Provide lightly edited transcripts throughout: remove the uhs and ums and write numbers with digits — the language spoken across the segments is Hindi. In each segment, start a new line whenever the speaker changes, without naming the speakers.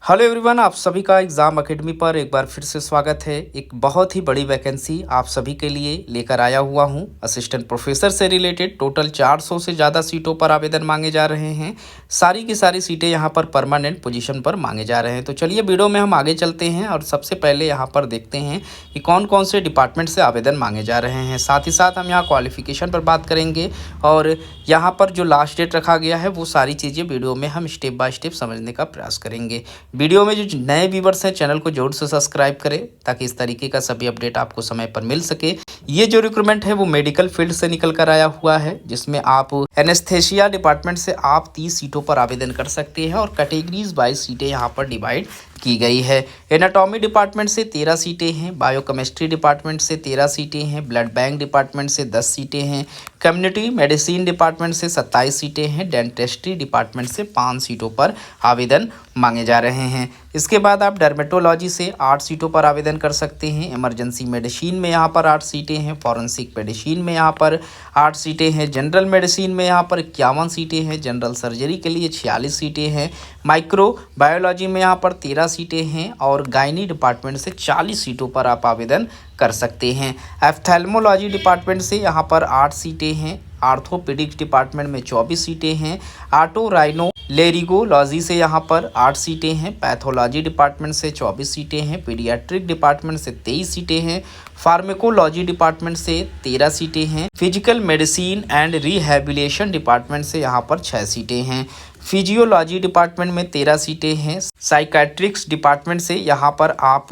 हेलो एवरीवन, आप सभी का एग्ज़ाम एकेडमी पर एक बार फिर से स्वागत है। एक बहुत ही बड़ी वैकेंसी आप सभी के लिए लेकर आया हुआ हूं। असिस्टेंट प्रोफेसर से रिलेटेड टोटल 400 से ज़्यादा सीटों पर आवेदन मांगे जा रहे हैं। सारी की सारी सीटें यहां पर परमानेंट पोजीशन पर मांगे जा रहे हैं। तो चलिए वीडियो में हम आगे चलते हैं और सबसे पहले यहाँ पर देखते हैं कि कौन कौन से डिपार्टमेंट से आवेदन मांगे जा रहे हैं। साथ ही साथ हम यहाँ क्वालिफिकेशन पर बात करेंगे और यहाँ पर जो लास्ट डेट रखा गया है वो सारी चीज़ें वीडियो में हम स्टेप बाय स्टेप समझने का प्रयास करेंगे। वीडियो में जो नए व्यूवर्स हैं चैनल को जरूर से सब्सक्राइब करें ताकि इस तरीके का सभी अपडेट आपको समय पर मिल सके। ये जो रिक्रूटमेंट है वो मेडिकल फील्ड से निकल कर आया हुआ है, जिसमें आप एनेस्थेसिया डिपार्टमेंट से आप 30 सीटों पर आवेदन कर सकते हैं और कैटेगरीज वाइज सीटें यहाँ पर डिवाइड की गई है। एनाटॉमी डिपार्टमेंट से 13 सीटें हैं, बायोकेमिस्ट्री डिपार्टमेंट से 13 सीटें हैं, ब्लड बैंक डिपार्टमेंट से 10 सीटें हैं, कम्युनिटी मेडिसिन डिपार्टमेंट से 27 सीटें हैं, डेंटिस्ट्री डिपार्टमेंट से 5 सीटों पर आवेदन मांगे जा रहे हैं। इसके बाद आप डर्मेटोलॉजी से 8 सीटों पर आवेदन कर सकते हैं। इमरजेंसी मेडिसिन में यहाँ पर 8 सीटें हैं, फॉरेंसिक मेडिसिन में यहाँ पर 8 सीटें हैं, जनरल मेडिसिन में यहाँ पर 51 सीटें हैं, जनरल सर्जरी के लिए 46 सीटें हैं, माइक्रो बायोलॉजी में यहाँ पर 13 सीटें हैं और गायनी डिपार्टमेंट से 40 सीटों पर आप आवेदन कर सकते हैं। एफ्थेल्मोलॉजी डिपार्टमेंट से यहाँ पर 8 सीटें हैं, आर्थोपेडिक्स डिपार्टमेंट में 24 सीटें हैं, ऑटो राइनो लेरिगोलॉजी से यहाँ पर 8 सीटें हैं, पैथोलॉजी डिपार्टमेंट से 24 सीटें हैं, पीडियाट्रिक डिपार्टमेंट से 23 सीटें हैं, फार्मेकोलॉजी डिपार्टमेंट से 13 सीटें हैं, physical medicine and rehabilitation department से यहाँ पर 6 सीटें हैं, फिजियोलॉजी डिपार्टमेंट में 13 सीटें हैं, साइकाट्रिक्स डिपार्टमेंट से यहाँ पर आप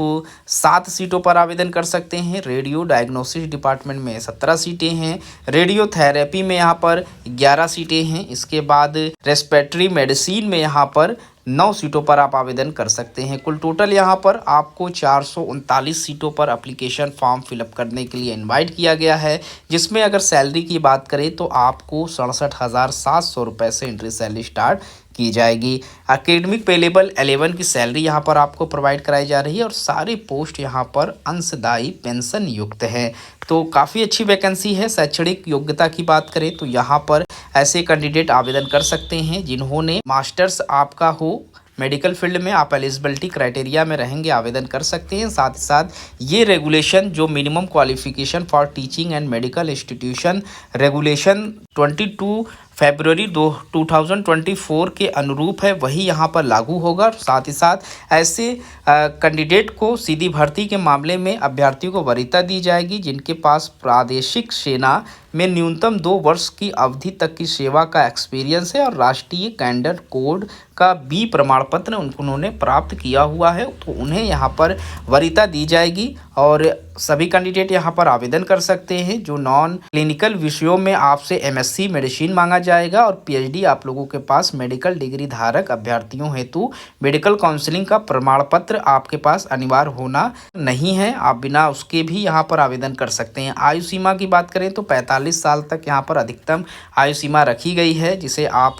7 सीटों पर आवेदन कर सकते हैं, रेडियो डायग्नोसिस डिपार्टमेंट में 17 सीटें हैं, रेडियोथेरेपी में यहाँ पर 11 सीटें हैं। इसके बाद रेस्पिरेटरी मेडिसिन में यहाँ पर 9 सीटों पर आप आवेदन कर सकते हैं। कुल टोटल यहाँ पर आपको 439 सीटों पर एप्लीकेशन फॉर्म फिलअप करने के लिए इनवाइट किया गया है, जिसमें अगर सैलरी की बात करें तो आपको 67,700 रुपये से एंट्री सैलरी स्टार्ट की जाएगी। एकेडमिक पे लेवल 11 की सैलरी यहाँ पर आपको प्रोवाइड कराई जा रही है और सारे पोस्ट यहाँ पर अंशदायी पेंशन युक्त है। तो काफ़ी अच्छी वैकेंसी है। शैक्षणिक योग्यता की बात करें तो यहाँ पर ऐसे कैंडिडेट आवेदन कर सकते हैं जिन्होंने मास्टर्स आपका हो मेडिकल फील्ड में, आप एलिजिबिलिटी क्राइटेरिया में रहेंगे, आवेदन कर सकते हैं। साथ ही साथ ये रेगुलेशन जो minimum qualification for teaching and medical institution regulation 22 फरवरी 2024 के अनुरूप है, वही यहाँ पर लागू होगा। साथ ही साथ ऐसे कैंडिडेट को सीधी भर्ती के मामले में अभ्यर्थियों को वरीयता दी जाएगी जिनके पास प्रादेशिक सेना में न्यूनतम 2 वर्ष की अवधि तक की सेवा का एक्सपीरियंस है और राष्ट्रीय कैडेट कोड का बी प्रमाण पत्र उन्होंने प्राप्त किया हुआ है, तो उन्हें यहाँ पर वरीयता दी जाएगी। और सभी कैंडिडेट यहाँ पर आवेदन कर सकते हैं। जो नॉन क्लिनिकल विषयों में आपसे एमएससी मेडिसिन मांगा जाएगा और पीएचडी आप लोगों के पास मेडिकल डिग्री धारक अभ्यर्थियों हेतु मेडिकल काउंसलिंग का प्रमाण पत्र आपके पास अनिवार्य होना नहीं है, आप बिना उसके भी यहाँ पर आवेदन कर सकते हैं। आयु सीमा की बात करें तो 45 साल तक यहाँ पर अधिकतम आयु सीमा रखी गई है, जिसे आप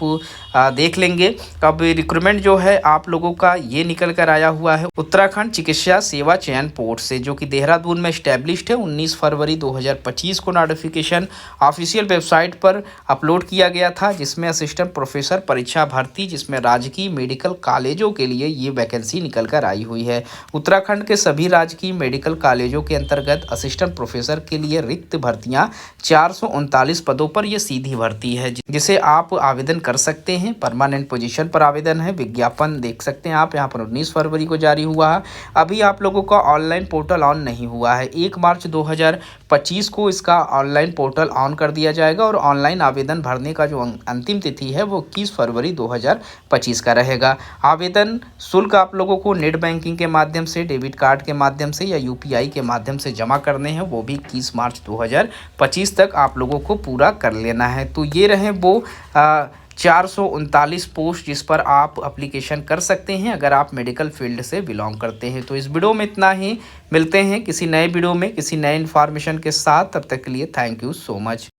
देख लेंगे। अब रिक्रूटमेंट जो है आप लोगों का ये निकल कर आया हुआ है उत्तराखंड चिकित्सा सेवा चयन बोर्ड से, जो कि देहरादून में स्टैब्लिश्ड है। 19 फरवरी 2025 को नोटिफिकेशन ऑफिशियल वेबसाइट पर अपलोड किया गया था, जिसमें असिस्टेंट प्रोफेसर परीक्षा भर्ती, जिसमें राजकीय मेडिकल कॉलेजों के लिए ये वैकेंसी निकल कर आई हुई है। उत्तराखंड के सभी राजकीय मेडिकल कॉलेजों के अंतर्गत असिस्टेंट प्रोफेसर के लिए रिक्त भर्तियां 439 पदों पर यह सीधी भर्ती है, जिसे आप आवेदन कर सकते हैं। परमानेंट पोजीशन पर आवेदन है। विज्ञापन देख सकते हैं आप यहाँ पर 19 फरवरी को जारी हुआ है। अभी आप लोगों का ऑनलाइन पोर्टल ऑन नहीं हुआ है। 1 मार्च 2025 को इसका ऑनलाइन पोर्टल ऑन कर दिया जाएगा और ऑनलाइन आवेदन भरने का जो अंतिम तिथि है वो 21 फरवरी 2025 का रहेगा। आवेदन शुल्क आप लोगों को नेट बैंकिंग के माध्यम से, डेबिट कार्ड के माध्यम से या यूपीआई के माध्यम से जमा करने हैं, वो भी 21 मार्च 2025 तक आप लोगों को पूरा कर लेना है। तो ये रहे वो 439 पोस्ट जिस पर आप एप्लीकेशन कर सकते हैं अगर आप मेडिकल फील्ड से बिलोंग करते हैं। तो इस वीडियो में इतना ही। मिलते हैं किसी नए वीडियो में किसी नए इन्फॉर्मेशन के साथ। तब तक के लिए थैंक यू सो मच।